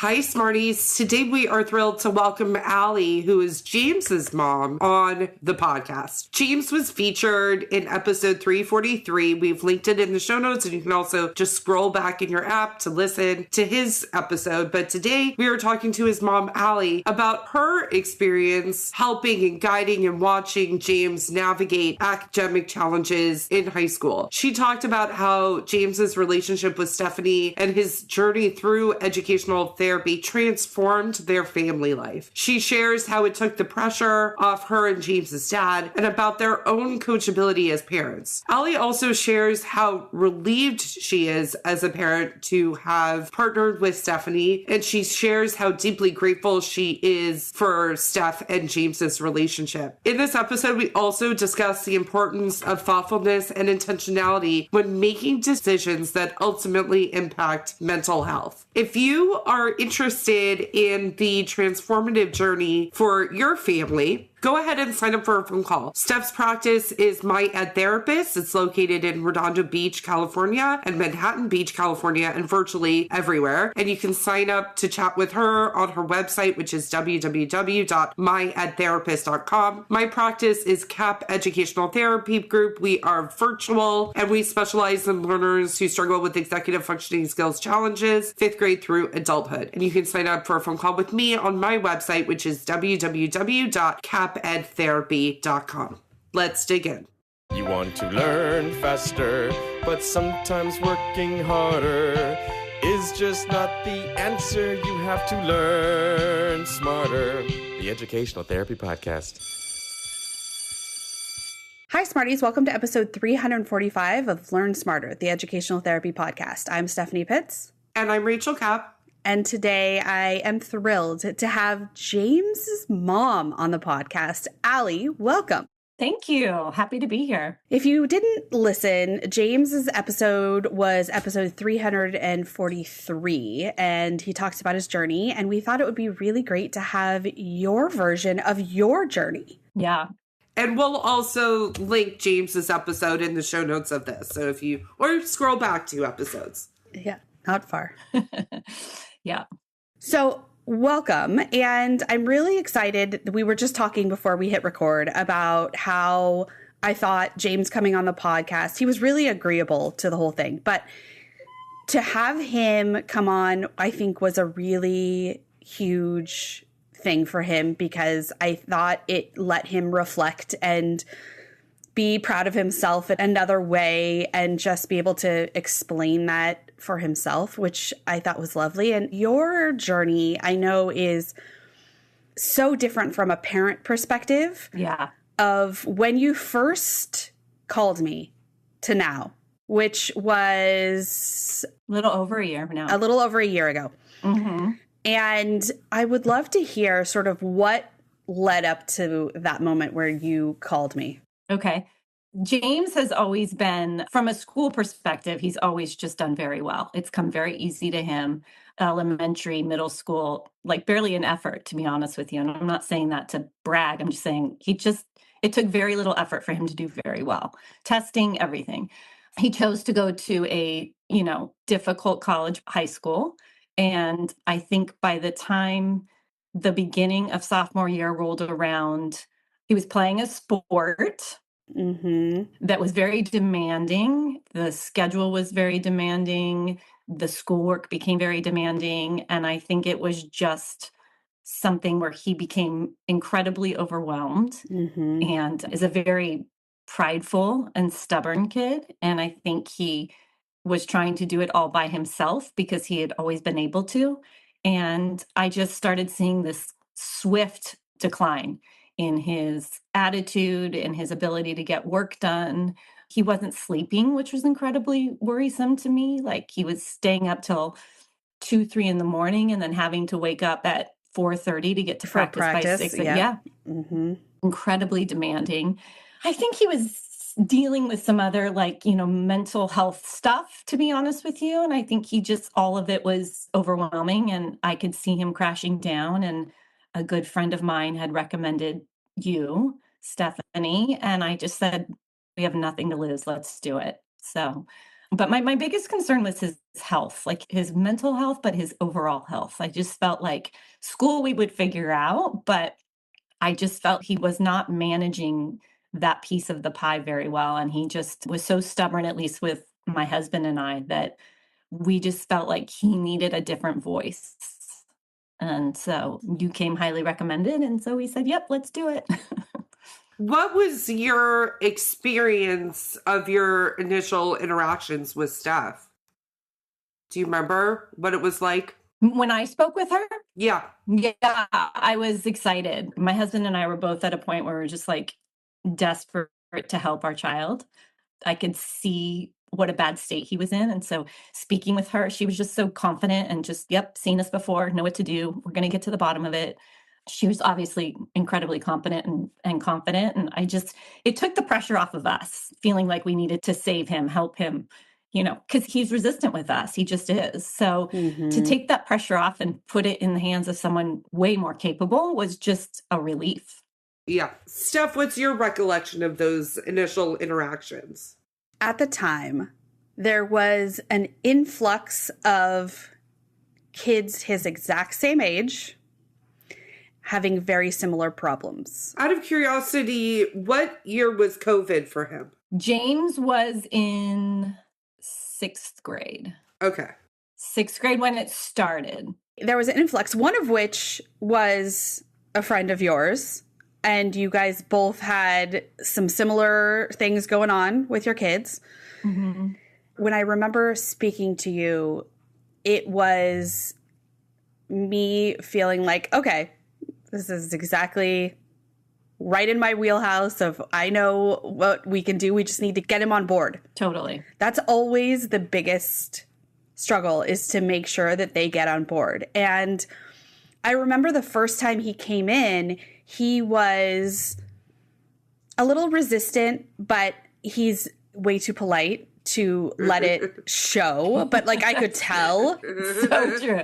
Hi, Smarties. Today we are thrilled to welcome Allie, who is James's mom, on the podcast. James was featured in episode 343. We've linked it in the show notes, and you can also just scroll back in your app to listen to his episode. But today we are talking to his mom, Allie, about her experience helping and guiding and watching James navigate academic challenges in high school. She talked about how James's relationship with Stephanie and his journey through educational therapy transformed their family life. She shares how it took the pressure off her and James's dad and about their own coachability as parents. Allie also shares how relieved she is as a parent to have partnered with Stephanie, and she shares how deeply grateful she is for Steph and James's relationship. In this episode, we also discuss the importance of thoughtfulness and intentionality when making decisions that ultimately impact mental health. If you are interested in the transformative journey for your family, go ahead and sign up for a phone call. Steph's practice is M.Ed Therapist. It's located in Redondo Beach, California, and Manhattan Beach, California, and virtually everywhere. And you can sign up to chat with her on her website, which is www.myedtherapist.com. My practice is Kapp Educational Therapy Group. We are virtual, and we specialize in learners who struggle with executive functioning skills challenges, 5th grade through adulthood. And you can sign up for a phone call with me on my website, which is www.cappedtherapy.com. Let's dig in. You want to learn faster, but sometimes working harder is just not the answer. You have to learn smarter. The Educational Therapy Podcast. Hi, Smarties. Welcome to episode 345 of Learn Smarter, the Educational Therapy Podcast. I'm Stephanie Pitts. And I'm Rachel Kapp. And today I am thrilled to have James's mom on the podcast. Allie, welcome. Thank you. Happy to be here. If you didn't listen, James's episode was episode 343, and he talks about his journey, and we thought it would be really great to have your version of your journey. Yeah. And we'll also link James's episode in the show notes of this. So if you, or scroll back 2 episodes. Yeah, not far. Yeah. So welcome. And I'm really excited. We were just talking before we hit record about how I thought James coming on the podcast, he was really agreeable to the whole thing. But to have him come on, I think was a really huge thing for him, because I thought it let him reflect and be proud of himself in another way and just be able to explain that for himself, which I thought was lovely. And your journey, I know, is so different from a parent perspective. Yeah. Of when you first called me to now, which was A little over a year now. A little over a year ago. Mm-hmm. And I would love to hear sort of what led up to that moment where you called me. Okay. James has always been, from a school perspective, he's always just done very well. It's come very easy to him. Elementary, middle school, like barely an effort, to be honest with you. And I'm not saying that to brag. I'm just saying it took very little effort for him to do very well. Testing, everything. He chose to go to a, difficult college, high school. And I think by the time the beginning of sophomore year rolled around, he was playing a sport that was very demanding. The schedule was very demanding. The schoolwork became very demanding. And I think it was just something where he became incredibly overwhelmed and is a very prideful and stubborn kid. And I think he was trying to do it all by himself because he had always been able to. And I just started seeing this swift decline in his attitude and his ability to get work done. He wasn't sleeping, which was incredibly worrisome to me. Like, he was staying up till 2, 3 in the morning and then having to wake up at 4:30 to get to practice by 6. Yeah. Incredibly demanding. I think he was dealing with some other mental health stuff, to be honest with you. And I think all of it was overwhelming, and I could see him crashing down. And a good friend of mine had recommended you, Stephanie. And I just said, we have nothing to lose. Let's do it. So But my biggest concern was his health, like his mental health, but his overall health. I just felt like school we would figure out, but I just felt he was not managing that piece of the pie very well. And he just was so stubborn, at least with my husband and I, that we just felt like he needed a different voice. And so you came highly recommended. And so we said, yep, let's do it. What was your experience of your initial interactions with Steph? Do you remember what it was like? When I spoke with her? Yeah. Yeah, I was excited. My husband and I were both at a point where we were just like desperate to help our child. I could see what a bad state he was in. And so speaking with her, she was just so confident and just, yep, seen us before, know what to do. We're going to get to the bottom of it. She was obviously incredibly competent and confident. And it took the pressure off of us, feeling like we needed to save him, help him, because he's resistant with us. He just is. So to take that pressure off and put it in the hands of someone way more capable was just a relief. Yeah. Steph, what's your recollection of those initial interactions? At the time, there was an influx of kids his exact same age having very similar problems. Out of curiosity, what year was COVID for him? James was in 6th grade. Okay. 6th grade when it started. There was an influx, one of which was a friend of yours. And you guys both had some similar things going on with your kids. Mm-hmm. When I remember speaking to you, it was me feeling like, okay, this is exactly right in my wheelhouse of I know what we can do. We just need to get him on board. Totally. That's always the biggest struggle, is to make sure that they get on board. And I remember the first time he came in, he was a little resistant, but he's way too polite to let it show. But like I could tell. So true.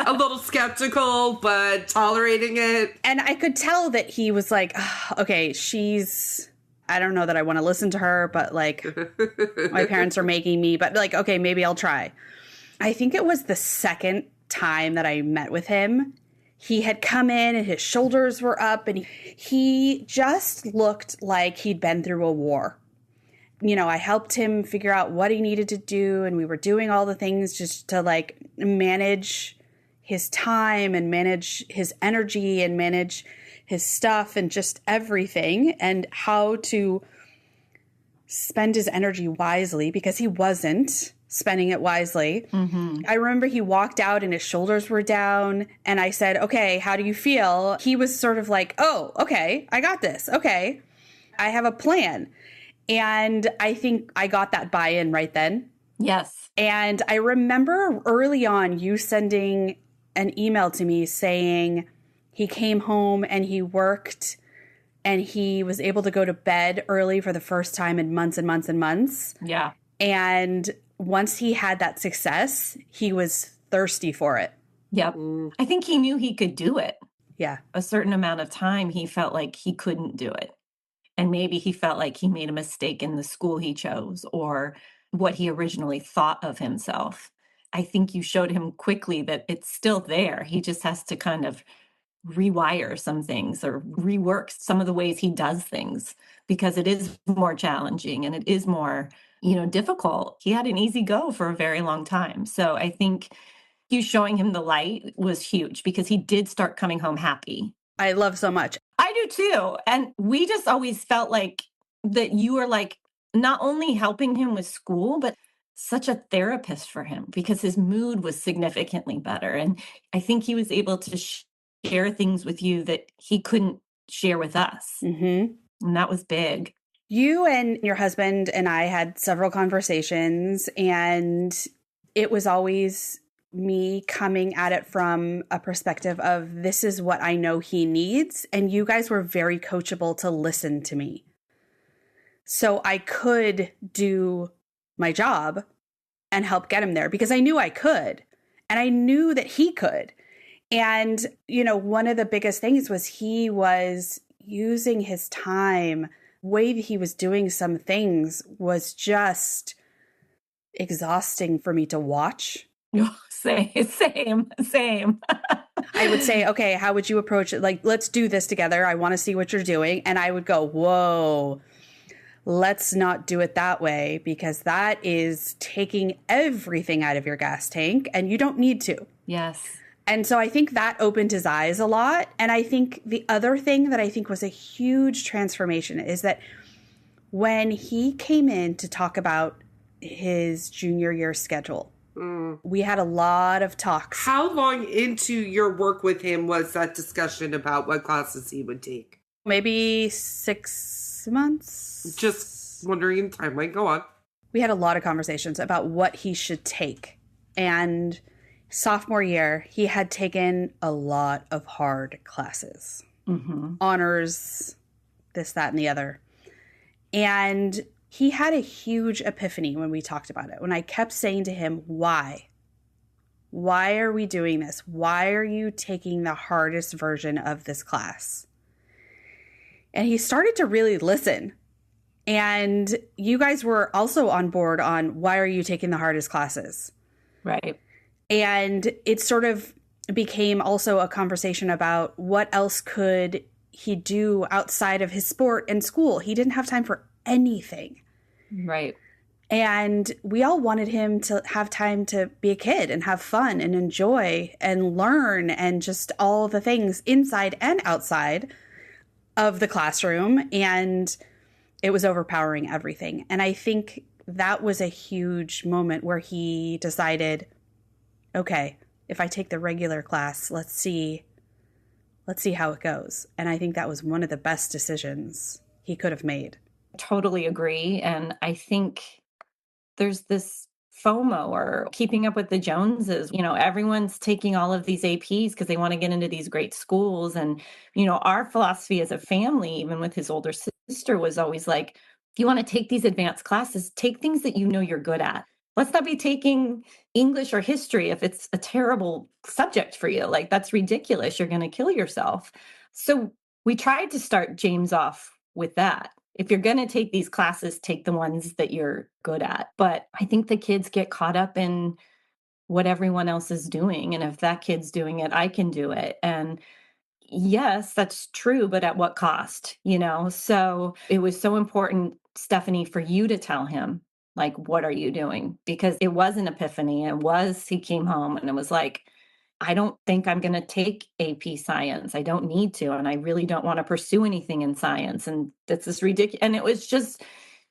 A little skeptical, but tolerating it. And I could tell that he was like, oh, okay, I don't know that I want to listen to her, but like my parents are making me, but like, okay, maybe I'll try. I think it was the second time that I met with him. He had come in and his shoulders were up and he just looked like he'd been through a war. I helped him figure out what he needed to do, and we were doing all the things just to like manage his time and manage his energy and manage his stuff and just everything, and how to spend his energy wisely, because he wasn't spending it wisely. Mm-hmm. I remember he walked out and his shoulders were down, and I said, okay, how do you feel? He was sort of like, oh, okay, I got this. Okay, I have a plan. And I think I got that buy-in right then. Yes. And I remember early on you sending an email to me saying he came home and he worked and he was able to go to bed early for the first time in months and months and months. Yeah. And once he had that success, he was thirsty for it. Yep. I think he knew he could do it. Yeah. A certain amount of time he felt like he couldn't do it. And maybe he felt like he made a mistake in the school he chose or what he originally thought of himself. I think you showed him quickly that it's still there. He just has to kind of rewire some things or rework some of the ways he does things, because it is more challenging and it is more, difficult. He had an easy go for a very long time. So I think you showing him the light was huge, because he did start coming home happy. I love so much. I do too. And we just always felt like that you were like not only helping him with school, but such a therapist for him, because his mood was significantly better. And I think he was able to share things with you that he couldn't share with us. Mm-hmm. And that was big. You and your husband and I had several conversations, and it was always me coming at it from a perspective of this is what I know he needs. And you guys were very coachable to listen to me. So I could do my job and help get him there, because I knew I could, and I knew that he could. And, one of the biggest things was he was using his time. The way that he was doing some things was just, exhausting for me to watch. Same. I would say, okay, how would you approach it? Like, let's do this together. I want to see what you're doing. And I would go, whoa, let's not do it that way, because that is taking everything out of your gas tank and you don't need to. Yes. And so I think that opened his eyes a lot. And I think the other thing that I think was a huge transformation is that when he came in to talk about his junior year schedule, we had a lot of talks. How long into your work with him was that discussion about what classes he would take? Maybe 6 months. Just wondering the timeline. Go on. We had a lot of conversations about what he should take. And sophomore year, he had taken a lot of hard classes. Honors, this, that, and the other. And he had a huge epiphany when we talked about it. When I kept saying to him, why? Why are we doing this? Why are you taking the hardest version of this class? And he started to really listen. And you guys were also on board on why are you taking the hardest classes? Right. And it sort of became also a conversation about what else could he do outside of his sport and school. He didn't have time for anything. Right. And we all wanted him to have time to be a kid and have fun and enjoy and learn and just all the things inside and outside of the classroom. And it was overpowering everything. And I think that was a huge moment where he decided, okay, if I take the regular class, let's see how it goes. And I think that was one of the best decisions he could have made. Totally agree. And I think there's this FOMO, or keeping up with the Joneses. Everyone's taking all of these APs because they want to get into these great schools. And, our philosophy as a family, even with his older sister, was always like, if you want to take these advanced classes, take things that you're good at. Let's not be taking English or history if it's a terrible subject for you. Like, that's ridiculous. You're going to kill yourself. So we tried to start James off with that. If you're going to take these classes, take the ones that you're good at. But I think the kids get caught up in what everyone else is doing. And if that kid's doing it, I can do it. And yes, that's true, but at what cost? So it was so important, Stephanie, for you to tell him, like, what are you doing? Because it was an epiphany. He came home and it was like, I don't think I'm going to take AP science. I don't need to. And I really don't want to pursue anything in science. And this is ridiculous. And it was just,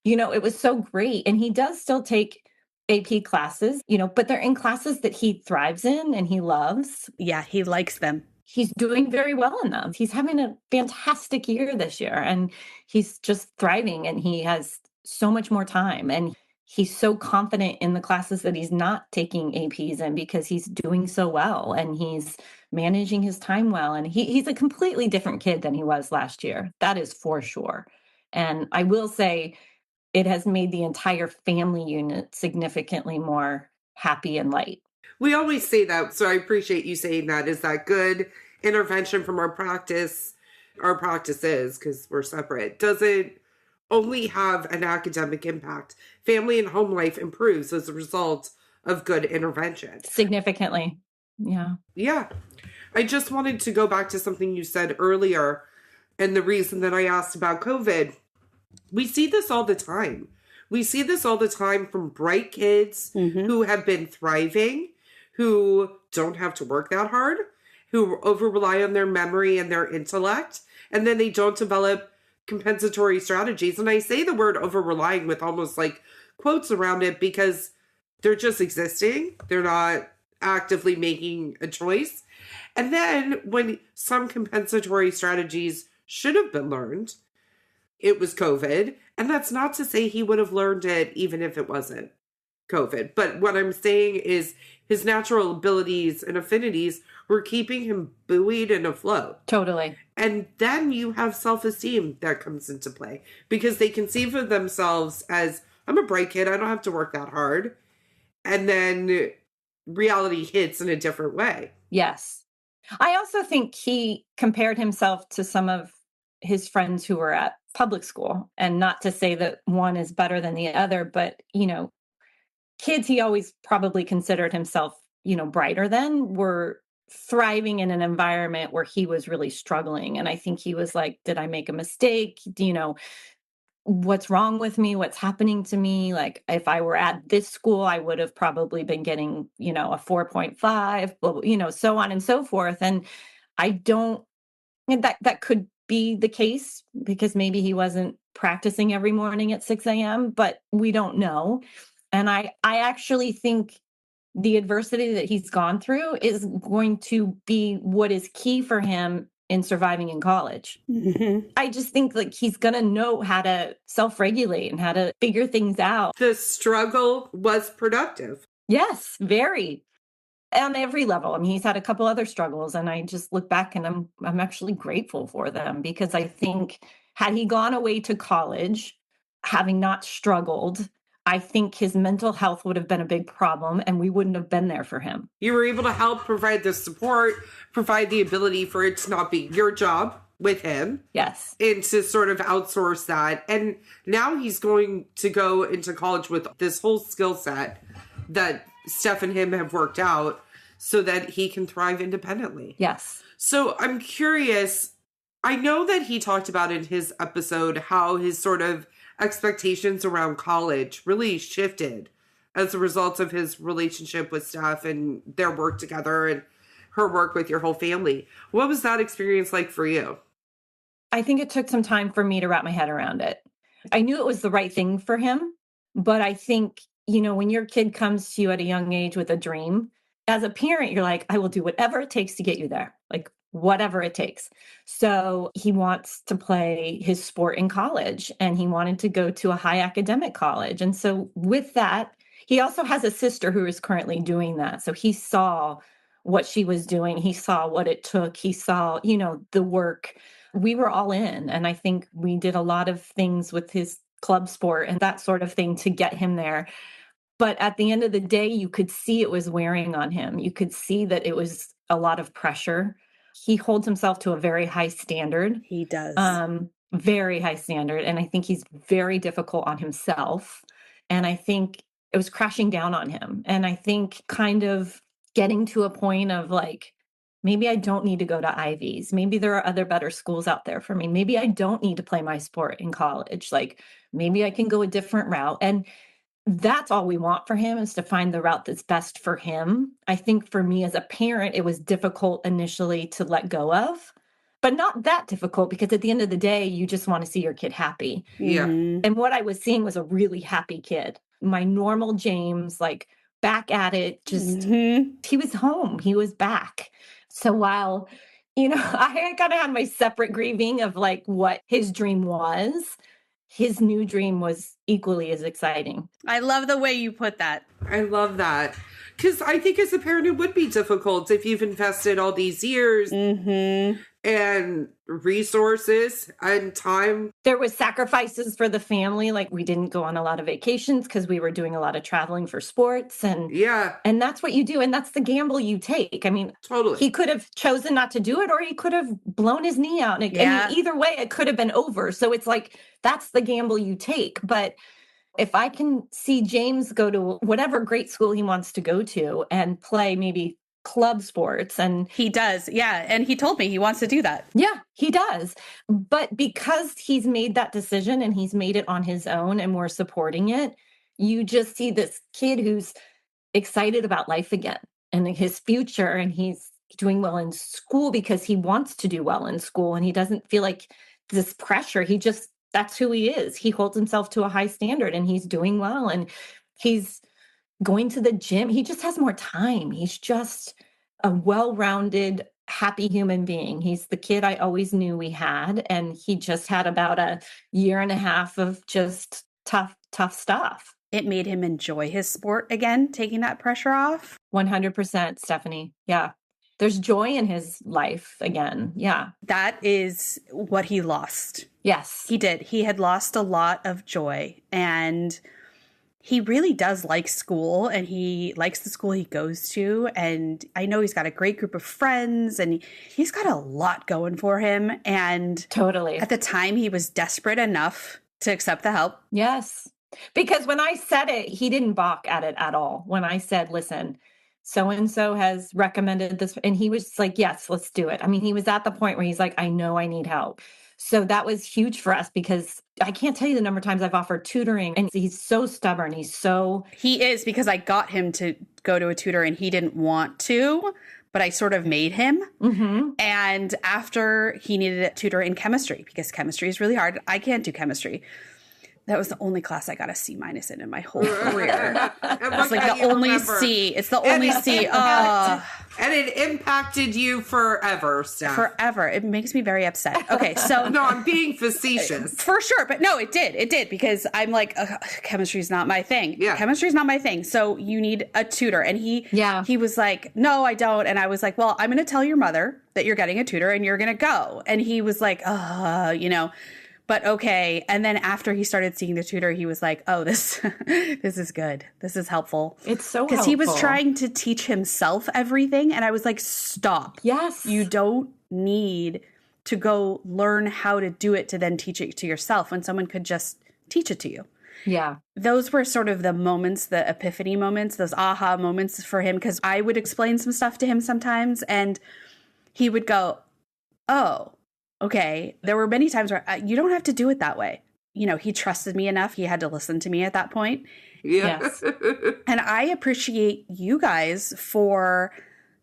it was so great. And he does still take AP classes, but they're in classes that he thrives in and he loves. Yeah, he likes them. He's doing very well in them. He's having a fantastic year this year and he's just thriving and he has so much more time. And he's so confident in the classes that he's not taking APs in because he's doing so well and he's managing his time well. And he's a completely different kid than he was last year. That is for sure. And I will say it has made the entire family unit significantly more happy and light. We always say that, so I appreciate you saying that. Is that good intervention from our practices, because we're separate, doesn't only have an academic impact. Family and home life improves as a result of good intervention. Significantly. Yeah. Yeah. I just wanted to go back to something you said earlier, and the reason that I asked about COVID. We see this all the time. We see this all the time from bright kids who have been thriving, who don't have to work that hard, who over-rely on their memory and their intellect, and then they don't develop compensatory strategies. And I say the word over-relying with almost like quotes around it because they're just existing. They're not actively making a choice. And then when some compensatory strategies should have been learned, it was COVID. And that's not to say he would have learned it even if it wasn't COVID. But what I'm saying is his natural abilities and affinities were keeping him buoyed and afloat. Totally. And then you have self-esteem that comes into play because they conceive of themselves as, I'm a bright kid, I don't have to work that hard. And then reality hits in a different way. Yes. I also think he compared himself to some of his friends who were at public school, and not to say that one is better than the other, but, kids he always probably considered himself, brighter than, were thriving in an environment where he was really struggling. And I think he was like, did I make a mistake? What's wrong with me? What's happening to me? Like, if I were at this school, I would have probably been getting, a 4.5, so on and so forth. And I don't, and that could be the case because maybe he wasn't practicing every morning at 6 a.m., but we don't know. And I actually think the adversity that he's gone through is going to be what is key for him in surviving in college. Mm-hmm. I just think like he's going to know how to self-regulate and how to figure things out. The struggle was productive. Yes, very. On every level. I mean, he's had a couple other struggles, and I just look back and I'm actually grateful for them, because I think had he gone away to college, having not struggled, I think his mental health would have been a big problem and we wouldn't have been there for him. You were able to help provide the support, provide the ability for it to not be your job with him. Yes. And to sort of outsource that. And now he's going to go into college with this whole skill set that Steph and him have worked out so that he can thrive independently. Yes. So I'm curious, I know that he talked about in his episode how his sort of expectations around college really shifted as a result of his relationship with Steph and their work together and her work with your whole family. What was that experience like for you? I think it took some time for me to wrap my head around it. I knew it was the right thing for him, but I think, when your kid comes to you at a young age with a dream, as a parent, you're like, I will do whatever it takes to get you there. Like, whatever it takes. So he wants to play his sport in college, and he wanted to go to a high academic college. And so with that, he also has a sister who is currently doing that. So he saw what she was doing. He saw what it took. He saw, the work. We were all in. And I think we did a lot of things with his club sport and that sort of thing to get him there. But at the end of the day, you could see it was wearing on him. You could see that it was a lot of pressure. He holds himself to a very high standard. He does. Very high standard. And I think he's very difficult on himself. And I think it was crashing down on him. And I think kind of getting to a point of like, maybe I don't need to go to Ivies. Maybe there are other better schools out there for me. Maybe I don't need to play my sport in college. Like, maybe I can go a different route. And that's all we want for him, is to find the route that's best for him. I think for me as a parent, it was difficult initially to let go of, but not that difficult, because at the end of the day, you just want to see your kid happy. Yeah. And what I was seeing was a really happy kid. My normal James, like back at it, just he was home. He was back. So while, I kind of had my separate grieving of like what his dream was, his new dream was equally as exciting. I love the way you put that. I love that. Because I think as a parent, it would be difficult if you've invested all these years and resources and time. There was sacrifices for the family. Like, we didn't go on a lot of vacations because we were doing a lot of traveling for sports. And that's what you do. And that's the gamble you take. I mean, totally. He could have chosen not to do it, or he could have blown his knee out. And either way, it could have been over. So it's like, that's the gamble you take. But if I can see James go to whatever great school he wants to go to and play maybe club sports, and he does. Yeah. And he told me he wants to do that. Yeah, he does. But because he's made that decision and he's made it on his own and we're supporting it, you just see this kid who's excited about life again and his future, and he's doing well in school because he wants to do well in school, and he doesn't feel like this pressure. That's who he is. He holds himself to a high standard, and he's doing well, and he's going to the gym. He just has more time. He's just a well-rounded, happy human being. He's the kid I always knew we had, and he just had about a year and a half of just tough stuff. It made him enjoy his sport again, taking that pressure off. 100%, Stephanie. Yeah. There's joy in his life again. Yeah. That is what he lost. Yes. He did. He had lost a lot of joy, and he really does like school, and he likes the school he goes to. And I know he's got a great group of friends, and he's got a lot going for him. And totally. At the time, he was desperate enough to accept the help. Yes. Because when I said it, he didn't balk at it at all. When I said, listen, so-and-so has recommended this, and he was like, yes, let's do it. I mean, he was at the point where he's like, I know I need help. So that was huge for us because I can't tell you the number of times I've offered tutoring, and he's so stubborn. He is, because I got him to go to a tutor and he didn't want to, but I sort of made him. Mm-hmm. And after he needed a tutor in chemistry, because chemistry is really hard. I can't do chemistry. That was the only class I got a C- in my whole career. It's like the only remember. C. It's the only C. And it impacted you forever, Steph. Forever. It makes me very upset. Okay, so... No, I'm being facetious. For sure. But no, it did. It did, because I'm like, chemistry's not my thing. Yeah. Chemistry's not my thing. So you need a tutor. And he was like, no, I don't. And I was like, well, I'm going to tell your mother that you're getting a tutor and you're going to go. And he was like, but okay. And then after he started seeing the tutor, he was like, oh, this is good. This is helpful. It's so helpful. Because he was trying to teach himself everything. And I was like, stop. Yes. You don't need to go learn how to do it to then teach it to yourself when someone could just teach it to you. Yeah. Those were sort of the moments, the epiphany moments, those aha moments for him. Because I would explain some stuff to him sometimes and he would go, oh, okay. There were many times where you don't have to do it that way. He trusted me enough. He had to listen to me at that point. Yes. And I appreciate you guys for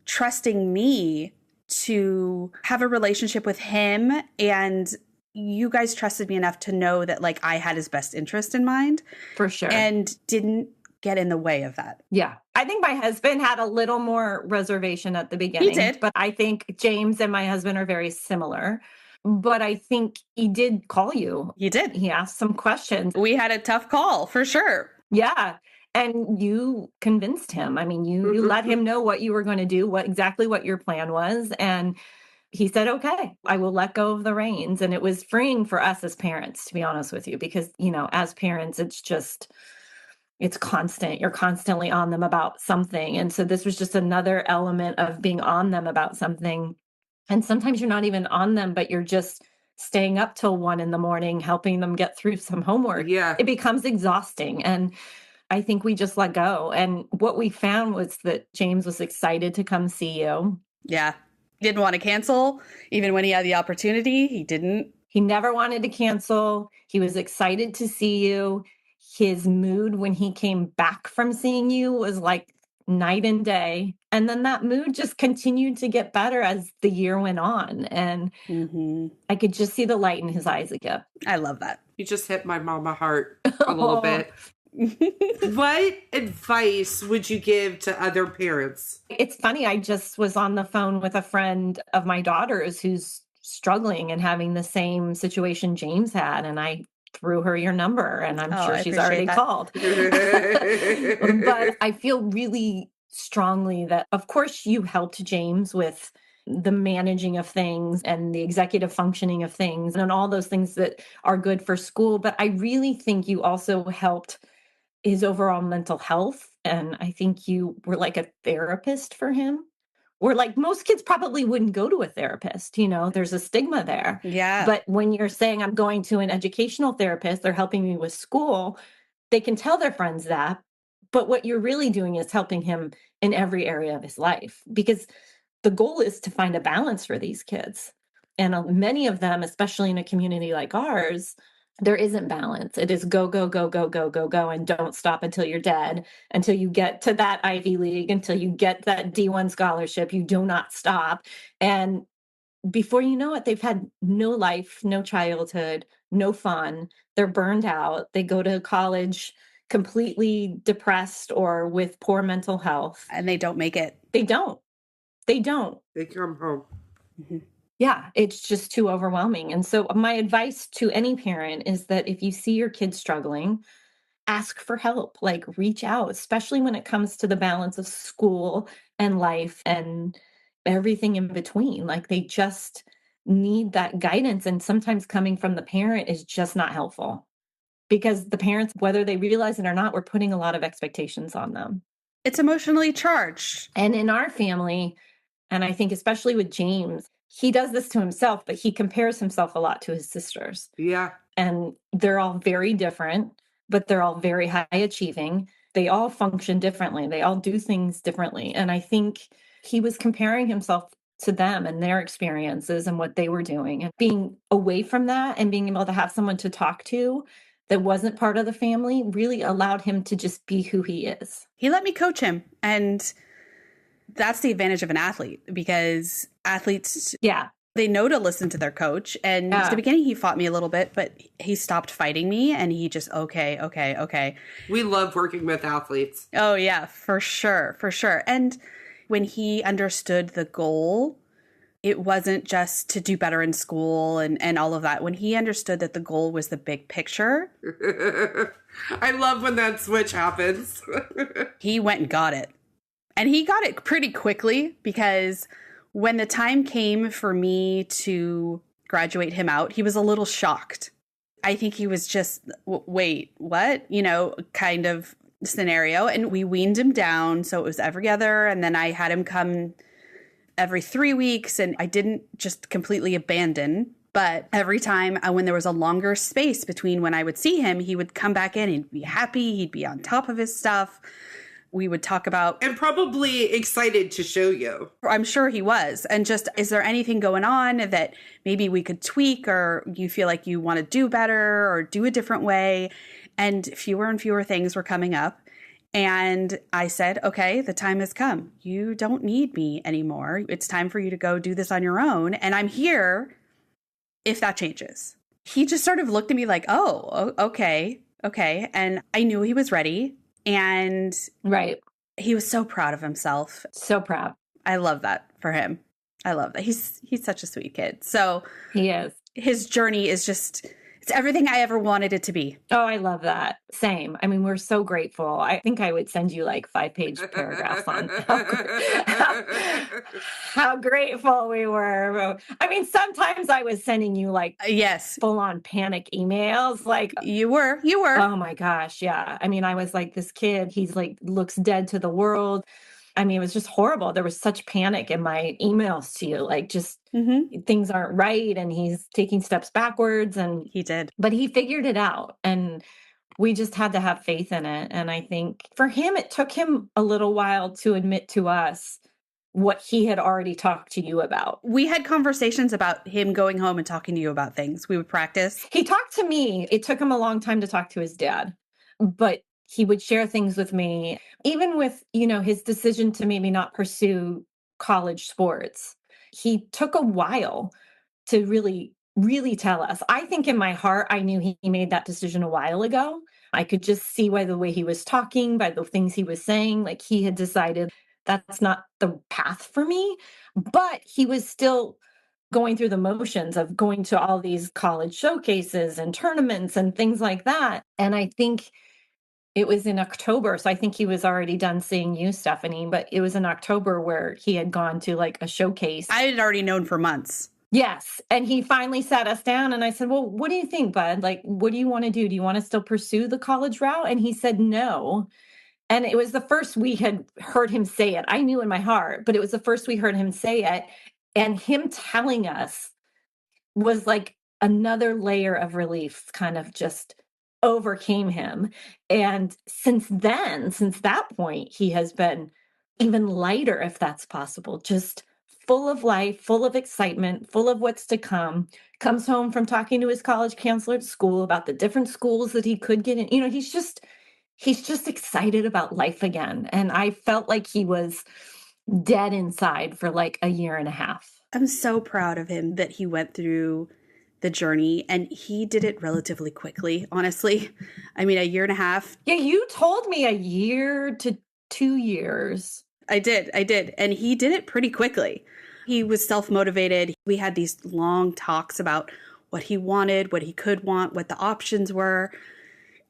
trusting me to have a relationship with him. And you guys trusted me enough to know that like I had his best interest in mind. For sure. And didn't get in the way of that. Yeah. I think my husband had a little more reservation at the beginning. He did. But I think James and my husband are very similar. But I think he did call you. He did. He asked some questions. We had a tough call for sure. Yeah. And you convinced him. I mean, you let him know what you were going to do, exactly what your plan was. And he said, okay, I will let go of the reins. And it was freeing for us as parents, to be honest with you, because, as parents, it's constant. You're constantly on them about something. And so this was just another element of being on them about something. And sometimes you're not even on them, but you're just staying up till 1 a.m, helping them get through some homework. Yeah. It becomes exhausting. And I think we just let go. And what we found was that James was excited to come see you. Yeah. He didn't want to cancel. Even when he had the opportunity, he didn't. He never wanted to cancel. He was excited to see you. His mood when he came back from seeing you was like night and day. And then that mood just continued to get better as the year went on. And I could just see the light in his eyes again. I love that. You just hit my mama heart a little bit. What advice would you give to other parents? It's funny. I just was on the phone with a friend of my daughter's who's struggling and having the same situation James had. And I threw her your number and I'm sure she's already called. But I feel really strongly that, of course, you helped James with the managing of things and the executive functioning of things and all those things that are good for school. But I really think you also helped his overall mental health. And I think you were like a therapist for him. Or like most kids probably wouldn't go to a therapist, there's a stigma there. Yeah. But when you're saying I'm going to an educational therapist, they're helping me with school, they can tell their friends that. But what you're really doing is helping him in every area of his life, because the goal is to find a balance for these kids. And many of them, especially in a community like ours, there isn't balance. It is go, go, go, go, go, go, go, and don't stop until you're dead, until you get to that Ivy League, until you get that D1 scholarship. You do not stop. And before you know it, they've had no life, no childhood, no fun. They're burned out. They go to college completely depressed or with poor mental health. And they don't make it. They don't. They don't. They come home. Mm-hmm. Yeah, it's just too overwhelming. And so my advice to any parent is that if you see your kid struggling, ask for help, like reach out, especially when it comes to the balance of school and life and everything in between. Like they just need that guidance. And sometimes coming from the parent is just not helpful because the parents, whether they realize it or not, we're putting a lot of expectations on them. It's emotionally charged. And in our family, and I think especially with James, he does this to himself, but he compares himself a lot to his sisters. Yeah. And they're all very different. but they're all very high achieving. They all function differently. They all do things differently. And I think he was comparing himself to them and their experiences and what they were doing, and being away from that and being able to have someone to talk to that wasn't part of the family really allowed him to just be who he is. He let me coach him. And that's the advantage of an athlete, because athletes, Yeah. they know to listen to their coach. And at the beginning, he fought me a little bit, but he stopped fighting me and he just, okay. We love working with athletes. Oh, yeah, for sure. And when he understood the goal, it wasn't just to do better in school and all of that. When he understood that the goal was the big picture. I love when that switch happens. He went and got it. And he got it pretty quickly, because when the time came for me to graduate him out, he was a little shocked. I think he was just, wait, what? Kind of scenario. And we weaned him down. So it was every other. And then I had him come every 3 weeks. And I didn't just completely abandon. But every time when there was a longer space between when I would see him, he would come back in. He'd be happy. He'd be on top of his stuff. We would talk about... And probably excited to show you. I'm sure he was. And just, is there anything going on that maybe we could tweak, or you feel like you want to do better or do a different way? And fewer and fewer things were coming up. And I said, okay, the time has come. You don't need me anymore. It's time for you to go do this on your own. And I'm here if that changes. He just sort of looked at me like, oh, okay. And I knew he was ready. And right, he was so proud of himself. So proud. I love that for him. I love that. He's such a sweet kid. So he is. His journey is just, it's everything I ever wanted it to be. Oh, I love that. Same. I mean, we're so grateful. I think I would send you like 5-page paragraphs on how grateful we were. I mean, sometimes I was sending you like yes, full on panic emails. Like you were. Oh my gosh. Yeah. I mean, I was like, this kid, he's like, looks dead to the world. I mean, it was just horrible. There was such panic in my emails to you, like just things aren't right. And he's taking steps backwards. And he did. But he figured it out. And we just had to have faith in it. And I think for him, it took him a little while to admit to us what he had already talked to you about. We had conversations about him going home and talking to you about things. We would practice. He talked to me. It took him a long time to talk to his dad, but he would share things with me, even with, his decision to maybe not pursue college sports. He took a while to really, really tell us. I think in my heart, I knew he made that decision a while ago. I could just see by the way he was talking, by the things he was saying, like he had decided that's not the path for me. But he was still going through the motions of going to all these college showcases and tournaments and things like that. And I think it was in October. So I think he was already done seeing you, Stephanie, but it was in October where he had gone to like a showcase. I had already known for months. Yes. And he finally sat us down and I said, well, what do you think, bud? Like, what do you want to do? Do you want to still pursue the college route? And he said, no. And it was the first we had heard him say it. I knew in my heart, but it was the first we heard him say it. And him telling us was like another layer of relief, kind of just overcame him. And since that point, he has been even lighter, if that's possible, just full of life, full of excitement, full of what's to come, comes home from talking to his college counselor at school about the different schools that he could get in. He's just excited about life again. And I felt like he was dead inside for like a year and a half. I'm so proud of him that he went through the journey, and he did it relatively quickly, honestly. I mean, a year and a half. Yeah, you told me a year to 2 years. I did. And he did it pretty quickly. He was self-motivated. We had these long talks about what he wanted, what he could want, what the options were.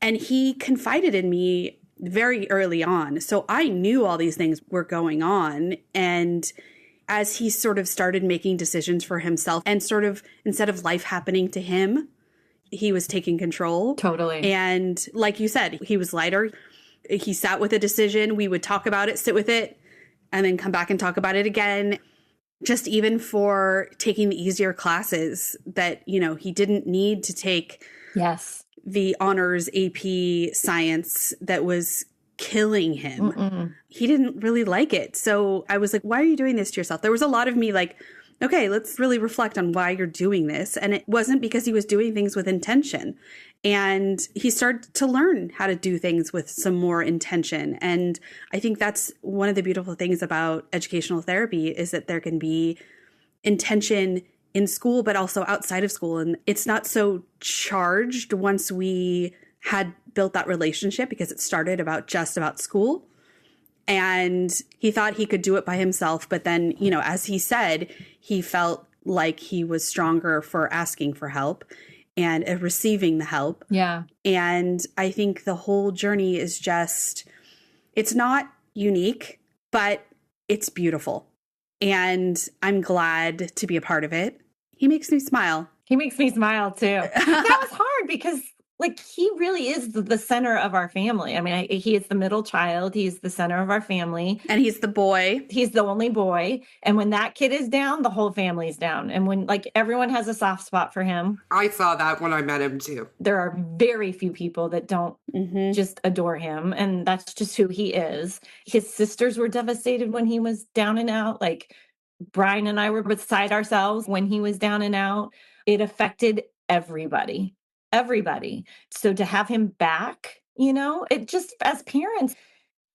And he confided in me very early on. So I knew all these things were going on. And as he sort of started making decisions for himself and sort of instead of life happening to him, he was taking control. Totally. And like you said, he was lighter. He sat with a decision. We would talk about it, sit with it, and then come back and talk about it again. Just even for taking the easier classes that, he didn't need to take. Yes. the honors AP science that was killing him. He didn't really like it. So I was like, why are you doing this to yourself? There was a lot of me like, okay, let's really reflect on why you're doing this. And it wasn't because he was doing things with intention. And he started to learn how to do things with some more intention. And I think that's one of the beautiful things about educational therapy is that there can be intention in school, but also outside of school. And it's not so charged once we had built that relationship because it started just about school. And he thought he could do it by himself. But then, you know, as he said, he felt like he was stronger for asking for help and receiving the help. Yeah. And I think the whole journey is just, it's not unique, but it's beautiful. And I'm glad to be a part of it. He makes me smile. He makes me smile too. That was hard because like he really is the center of our family. I mean, he is the middle child. He's the center of our family. And he's the boy. He's the only boy. And when that kid is down, the whole family's down. And when like everyone has a soft spot for him. I saw that when I met him too. There are very few people that don't just adore him. And that's just who he is. His sisters were devastated when he was down and out. Like Brian and I were beside ourselves when he was down and out. It affected everybody. So to have him back, you know, it just as parents,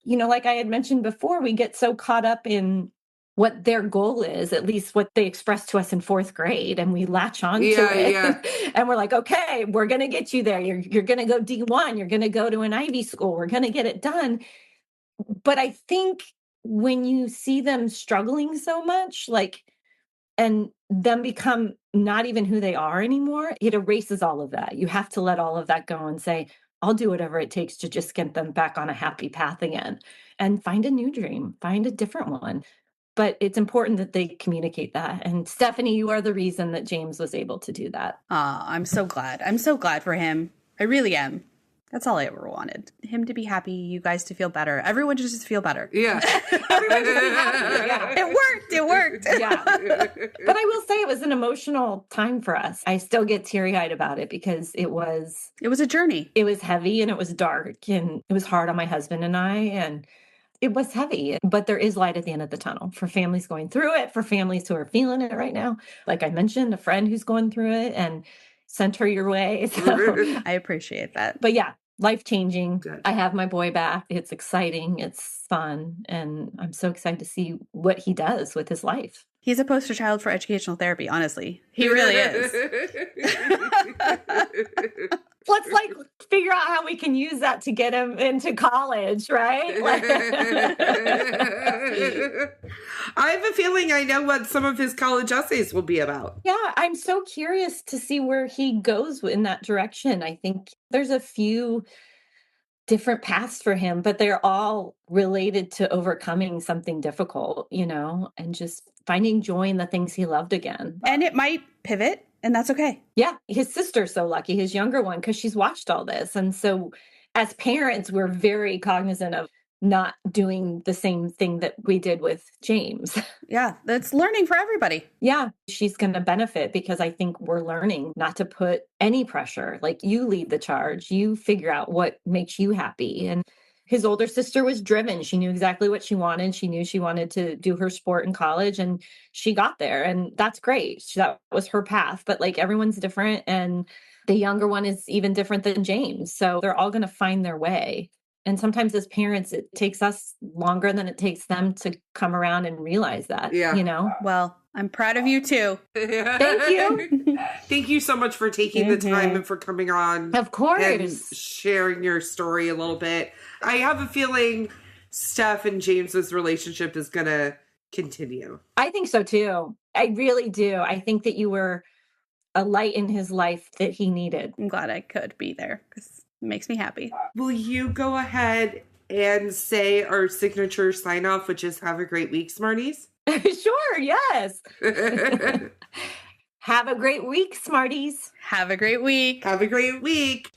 you know, like I had mentioned before, we get so caught up in what their goal is, at least what they expressed to us in 4th grade. And we latch on to it. Yeah. And we're like, okay, we're going to get you there. You're going to go D1. You're going to go to an Ivy school. We're going to get it done. But I think when you see them struggling so much, like, and them become not even who they are anymore, it erases all of that. You have to let all of that go and say, I'll do whatever it takes to just get them back on a happy path again and find a new dream, find a different one. But it's important that they communicate that. And Stephanie, you are the reason that James was able to do that. I'm so glad. I'm so glad for him. I really am. That's all I ever wanted. Him to be happy, you guys to feel better. Everyone to just feel better. Yeah. Everyone to be happy. Yeah. It worked. Yeah. But I will say it was an emotional time for us. I still get teary-eyed about it because it was a journey. It was heavy and it was dark and it was hard on my husband and I, and it was heavy. But there is light at the end of the tunnel for families going through it, for families who are feeling it right now. Like I mentioned, a friend who's going through it and sent her your way. So I appreciate that. But yeah, life-changing. Good. I have my boy back. It's exciting. It's fun. And I'm so excited to see what he does with his life. He's a poster child for educational therapy, honestly. He really is. Let's like figure out how we can use that to get him into college, right? I have a feeling I know what some of his college essays will be about. Yeah, I'm so curious to see where he goes in that direction. I think there's a few different paths for him, but they're all related to overcoming something difficult, you know, and just finding joy in the things he loved again. And it might pivot, and that's okay. Yeah. His sister's so lucky, his younger one, because she's watched all this. And so as parents, we're very cognizant of not doing the same thing that we did with James. Yeah, that's learning for everybody. Yeah, she's going to benefit because I think we're learning not to put any pressure. Like you lead the charge, you figure out what makes you happy. And his older sister was driven. She knew exactly what she wanted. She knew she wanted to do her sport in college and she got there. And that's great. That was her path. But like everyone's different. And the younger one is even different than James. So they're all going to find their way. And sometimes as parents, it takes us longer than it takes them to come around and realize that, you know? Well, I'm proud of you too. Thank you. Thank you so much for taking the time and for coming on. Of course. And sharing your story a little bit. I have a feeling Steph and James's relationship is going to continue. I think so too. I really do. I think that you were a light in his life that he needed. I'm glad I could be there because it makes me happy. Will you go ahead and say our signature sign off, which is have a great week, Smarties? Sure, yes. Have a great week, Smarties. Have a great week. Have a great week.